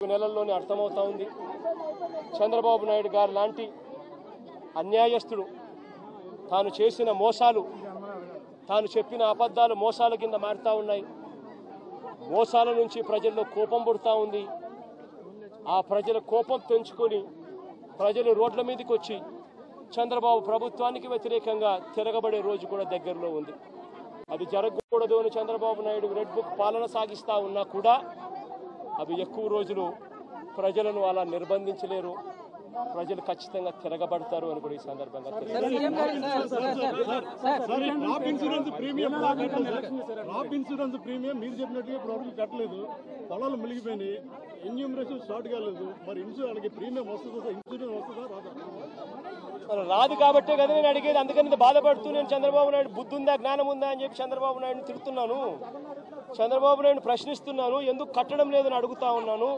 నెలల్లోనే అర్థమవుతా ఉంది. చంద్రబాబు నాయుడు గారు లాంటి అన్యాయస్తుడు తాను చేసిన మోసాలు, తాను చెప్పిన అబద్ధాలు మోసాల కింద మారుతా ఉన్నాయి. మోసాల నుంచి ప్రజల్లో కోపం పుడతా ఉంది. ఆ ప్రజల కోపం పెంచుకొని ప్రజలు రోడ్ల మీదకి వచ్చి చంద్రబాబు ప్రభుత్వానికి వ్యతిరేకంగా తిరగబడే రోజు కూడా దగ్గరలో ఉంది. అది జరగకూడదు అని చంద్రబాబు నాయుడు రెడ్ బుక్ పాలన సాగిస్తా ఉన్నా కూడా అవి ఎక్కువ రోజులు ప్రజలను అలా నిర్బంధించలేరు. ప్రజలు ఖచ్చితంగా తిరగబడతారు అని కూడా ఈ సందర్భంగా ప్రీమియం మీరు చెప్పినట్టుగా ఇప్పుడు కట్టలేదు, పొలాలు మిలిగిపోయినాయి, ఎన్యూమరేషన్ స్టార్ట్ కాలేదు. మరి ఇన్సూరెన్స్ ప్రీమియం వస్తుందా, ఇన్సూరెన్స్ వస్తుందా రాదా? రాదు కాబట్టే కదా నేను అడిగేది. అందుకని బాధపడుతూ నేను చంద్రబాబు నాయుడు బుద్ధి ఉందా, జ్ఞానం ఉందా అని చెప్పి చంద్రబాబు నాయుడుని తిడుతున్నాను. చంద్రబాబు నాయుడు ప్రశ్నిస్తున్నాను. ఎందుకు కట్టడం లేదని అడుగుతా ఉన్నాను,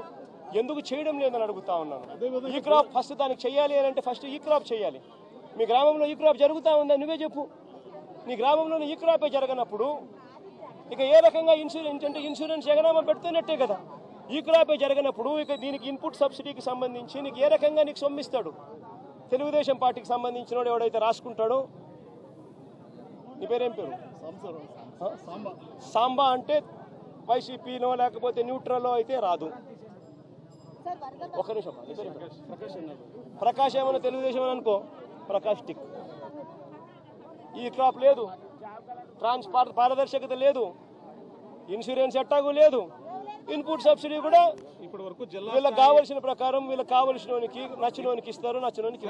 ఎందుకు చేయడం లేదని అడుగుతా ఉన్నాను. ఈ క్రాప్ ఫస్ట్ దానికి చెయ్యాలి అని అంటే ఫస్ట్ ఈ క్రాప్ చేయాలి. మీ గ్రామంలో ఈ క్రాప్ జరుగుతూ ఉందా నువ్వే చెప్పు. నీ గ్రామంలో ఈ క్రాపే జరగనప్పుడు ఇక ఏ రకంగా ఇన్సూరెన్స్ అంటే ఇన్సూరెన్స్ ఎగనామా పెడుతున్నట్టే కదా. ఈ క్రాపే జరగనప్పుడు ఇక దీనికి ఇన్పుట్ సబ్సిడీకి సంబంధించి నీకు ఏ రకంగా నీకు సొమ్మిస్తాడు? తెలుగుదేశం పార్టీకి సంబంధించిన వాడు ఎవడైతే రాసుకుంటాడో, నీ పేరేం పేరు? సాంబా అంటే వైసీపీనో లేకపోతే న్యూట్రల్లో అయితే రాదు. ఒక నిమిషం, ప్రకాష్ ఏమన్నా తెలుగుదేశం అని అనుకో, ప్రకాష్ టిక్. ఈ క్రాప్ లేదు, పారదర్శకత లేదు, ఇన్సూరెన్స్ ఎట్టాగు లేదు, ఇన్పుట్ సబ్సిడీ కూడా ఇప్పటి వరకు వీళ్ళకి కావలసిన ప్రకారం వీళ్ళకి కావలసినోనికి నచ్చినోనికి ఇస్తారు, నచ్చినోనికి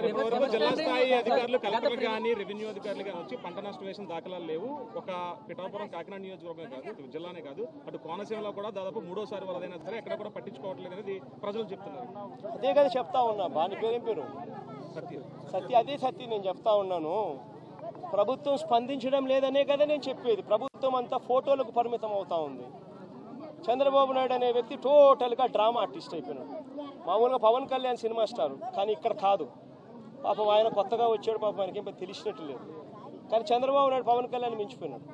జిల్లా స్థాయి అధికారులు కలెక్టర్లు కానీ రెవెన్యూ అధికారులు కానీ వచ్చి పంట నష్టం వేసిన దాఖలాలు లేవు. ఒక పిఠాపురం కాకినాడ నియోజకవర్గం కాదు, జిల్లానే కాదు, అటు కోనసీమలో కూడా దాదాపు 3వ సారి వరదైనా సరే ఎక్కడ కూడా పట్టించుకోవట్లేదు అనేది ప్రజలు చెప్తున్నారు. అదే కదా చెప్తా ఉన్నా. బాని పేరేం పేరు? సత్య. అదే సత్య నేను చెప్తా ఉన్నాను. ప్రభుత్వం స్పందించడం లేదనే కదా నేను చెప్పేది. ప్రభుత్వం అంతా ఫోటోలకు పరిమితం అవుతా ఉంది. చంద్రబాబు నాయుడు అనే వ్యక్తి టోటల్గా డ్రామా ఆర్టిస్ట్ అయిపోయినాడు. మామూలుగా పవన్ కళ్యాణ్ సినిమా స్టార్, కానీ ఇక్కడ కాదు. పాపం ఆయన కొత్తగా వచ్చాడు, పాపం ఆయనకి ఏం తెలిసినట్టు లేదు. కానీ చంద్రబాబు నాయుడు పవన్ కళ్యాణ్ మించిపోయినాడు.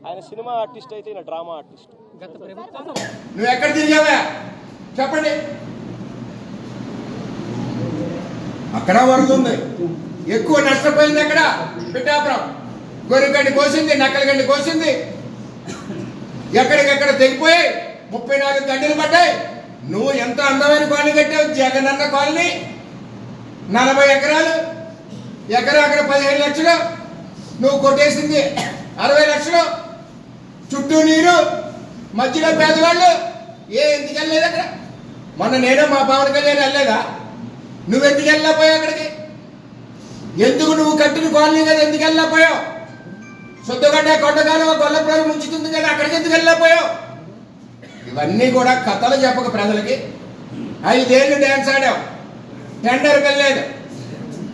ఆయన సినిమా ఆర్టిస్ట్ అయితే ఈయన డ్రామా ఆర్టిస్ట్. నువ్వు ఎక్కడ తిరిగావా చెప్పండి. అక్కడ వరద ఉంది, ఎక్కువ నష్టపోయింది అక్కడ పిఠాపురం. గొర్రెగడ్డి కోసింది, నక్కలగడ్డి కోసింది, ఎక్కడికెక్కడ తెగిపోయి 34 గంటలు పడ్డాయి. నువ్వు ఎంత అందమైన కాలనీ కట్టావు, జగనన్న కాలనీ. 40 ఎకరాలు, ఎకరా అక్కడ 15 లక్షలు, నువ్వు కొట్టేసింది 60 లక్షలు. చుట్టూ నీరు, మధ్యలో పేదవాళ్ళు. ఎందుకు వెళ్ళలేదు అక్కడ? మొన్న నేను మా పవన్ కళ్యాణ్ వెళ్ళలేదా? నువ్వెందుకు వెళ్ళకపోయావు అక్కడికి? ఎందుకు నువ్వు కట్టిన కాలనీ కదా, ఎందుకు వెళ్ళకపోయావు? శుద్ధగడ్డ కొండగాలు గొల్లపురం ముంచుతుంది కదా, అక్కడికి ఎందుకు వెళ్ళకపోయావు? ఇవన్నీ కూడా కథలు చెప్పక ప్రజలకి. 5 ఏళ్ళు డ్యాన్స్ ఆడావు, టెండర్ వెళ్ళలేదు.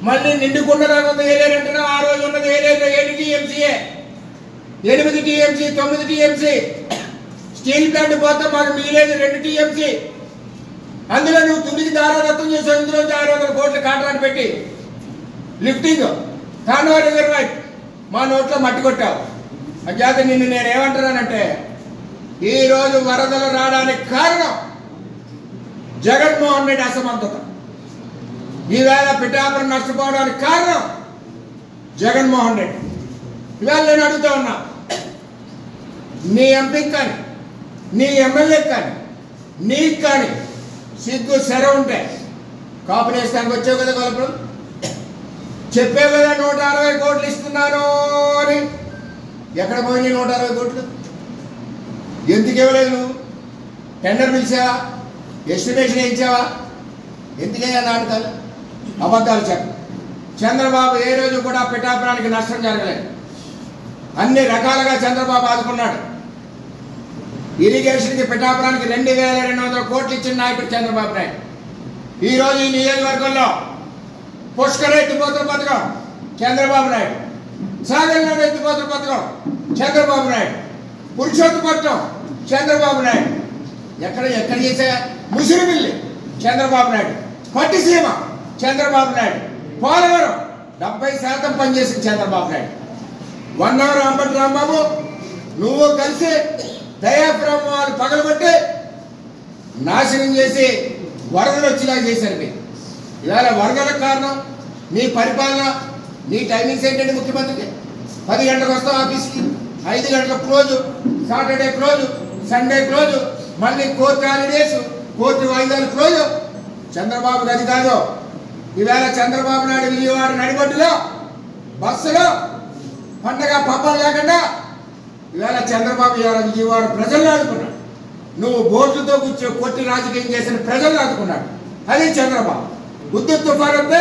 మళ్ళీ నిండుకున్న రాకుండా ఏలేరంటున్నావు. ఆ రోజు ఉన్నది Yeleru 7 టీఎంసీఏ, 8 TMC, 9 TMC. Steel plant పోతే మాకు మిగిలేదు 2 టీఎంసీ. అందులో నువ్వు తుదికి దారాదత్తం చేసావు. ఇందులో 600 కోట్ల కాంట్రాక్ట్ పెట్టి లిఫ్టింగ్ కాన్వా రిజర్వాయర్ మా నోట్లో మట్టి కొట్టావు. అంచేత నిన్ను నేను ఏమంటున్నానంటే, ఈరోజు వరదలు రావడానికి కారణం జగన్మోహన్ రెడ్డి అసమర్థత. ఈవేళ పిఠాపురం నష్టపోవడానికి కారణం జగన్మోహన్ రెడ్డి. ఇవాళ నేను అడుగుతా ఉన్నా, నీ ఎంపీకి కానీ, నీ ఎమ్మెల్యేకి కానీ, నీకు కానీ సిగ్గు సెర ఉంటే కాపునేస్తానికి వచ్చావు కదా గొల్లపురం. చెప్పావు కదా 160 కోట్లు ఇస్తున్నాను అని. ఎక్కడ పోయినాయి 160 కోట్లు? ఎందుకు ఇవ్వలేదు నువ్వు? టెండర్ పిలిచావా? ఎస్టిమేషన్ వేయించావా? ఎందుకయ్యా నాటకాలు, అబద్ధాలు చెప్పు. చంద్రబాబు ఏ రోజు కూడా పిఠాపురానికి నష్టం జరగలేదు. అన్ని రకాలుగా చంద్రబాబు ఆదుకున్నాడు. ఇరిగేషన్కి పిఠాపురానికి 2200 కోట్లు ఇచ్చిన నాయకుడు చంద్రబాబు నాయుడు. ఈరోజు ఈ నియోజకవర్గంలో పుష్కర ఎత్తిపోతుల పథకం చంద్రబాబు నాయుడు, సాగర్లో ఎత్తిపోతుల పథకం చంద్రబాబు నాయుడు, పురుషోత్తపట్నం చంద్రబాబు నాయుడు. ఎక్కడ చేసా? ముసిరిమిల్లి చంద్రబాబు నాయుడు, పట్టిసీమ చంద్రబాబు నాయుడు, పోలవరం 70% పనిచేసింది చంద్రబాబు నాయుడు. 1 అవర్ అంబటి రాంబాబు నువ్వు కలిసి దయాపురం వాళ్ళు పగలబట్టి నాశనం చేసి వరదలు వచ్చేలా చేశారు మీరు. ఇవాళ వరదలకు కారణం మీ పరిపాలన, నీ టైమింగ్స్ ఏంటంటే ముఖ్యమంత్రికి 10 గంటలకు వస్తాం ఆఫీస్కి, 5 గంటలకు close, Saturday close, Sunday close, మళ్ళీ కోర్టు హాలిడేస్, కోర్టు వాయిదాలు క్లోజు. చంద్రబాబు అది కాదు. ఈవేళ చంద్రబాబు నాయుడు విజయవాడ నడిబొడ్డులో బస్సులో పండగ పబ్బం లేకుండా ఈవేళ చంద్రబాబు విజయవాడ ప్రజలను ఆదుకున్నాడు. నువ్వు బోట్లతో కూర్చో కొట్టి రాజకీయం చేసిన ప్రజలను ఆదుకున్నాడు. అది చంద్రబాబు. ఉద్దు తుఫాను వస్తే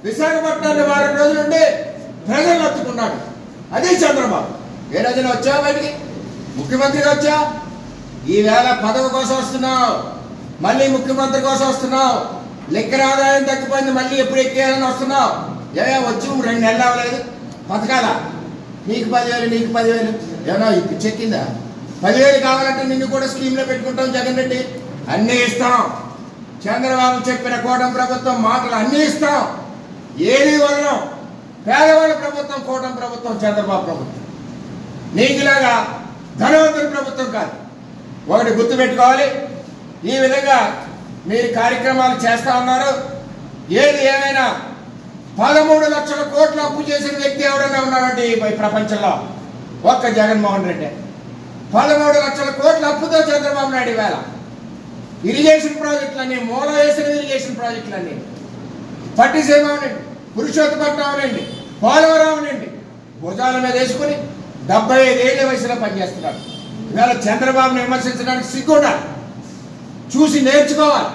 విశాఖపట్నాన్ని 4 రోజులుండి ప్రజలను అత్తుకున్నాడు. అది చంద్రబాబు. ఏ రోజున వచ్చావు బయటికి? ముఖ్యమంత్రిగా వచ్చా. ఈవేళ పదవి కోసం వస్తున్నావు, మళ్ళీ ముఖ్యమంత్రి కోసం వస్తున్నావు. లెక్కర ఆదాయం తగ్గిపోయింది, మళ్ళీ ఎప్పుడు ఎక్కేయాలని వస్తున్నావు. వచ్చి 2 నెలలు అవ్వలేదు. పథకాలా? నీకు 10,000, నీకు 10,000. ఏమన్నా ఇప్పుడు చెక్కిందా? 10,000 కావాలంటే నిన్ను కూడా స్కీమ్లో పెట్టుకుంటాం. జగన్ రెడ్డి అన్నీ ఇస్తాం. చంద్రబాబు చెప్పిన కూటమి ప్రభుత్వం మాటలు అన్నీ ఇస్తాం, ఏది వదలం. పేదవాళ్ళ ప్రభుత్వం కూటమి ప్రభుత్వం, చంద్రబాబు ప్రభుత్వం. నీకులాగా ధనవంతుల ప్రభుత్వం కాదు. ఒకటి గుర్తుపెట్టుకోవాలి. ఈ విధంగా మీరు కార్యక్రమాలు చేస్తా ఉన్నారు. ఏది ఏమైనా 13 లక్షల కోట్ల అప్పు చేసిన వ్యక్తి ఎవరైనా ఉన్నారంటే ఈ ప్రపంచంలో ఒక్క జగన్మోహన్ రెడ్డి. 13 లక్షల కోట్ల అప్పుతో చంద్రబాబు నాయుడు వేళ ఇరిగేషన్ ప్రాజెక్టులన్నీ, మూల వేసిన ఇరిగేషన్ ప్రాజెక్టులన్నీ, పట్టిసీమ అవనండి, పురుషోత్తపట్నం అవనండి, పోలవరం అవనండి, భుజాల మీద వేసుకుని 75 ఏళ్ల వయసులో పనిచేస్తున్నాడు. ఇవాళ చంద్రబాబును విమర్శించడానికి సిగ్గుండాలి. చూసి నేర్చుకోవాలి.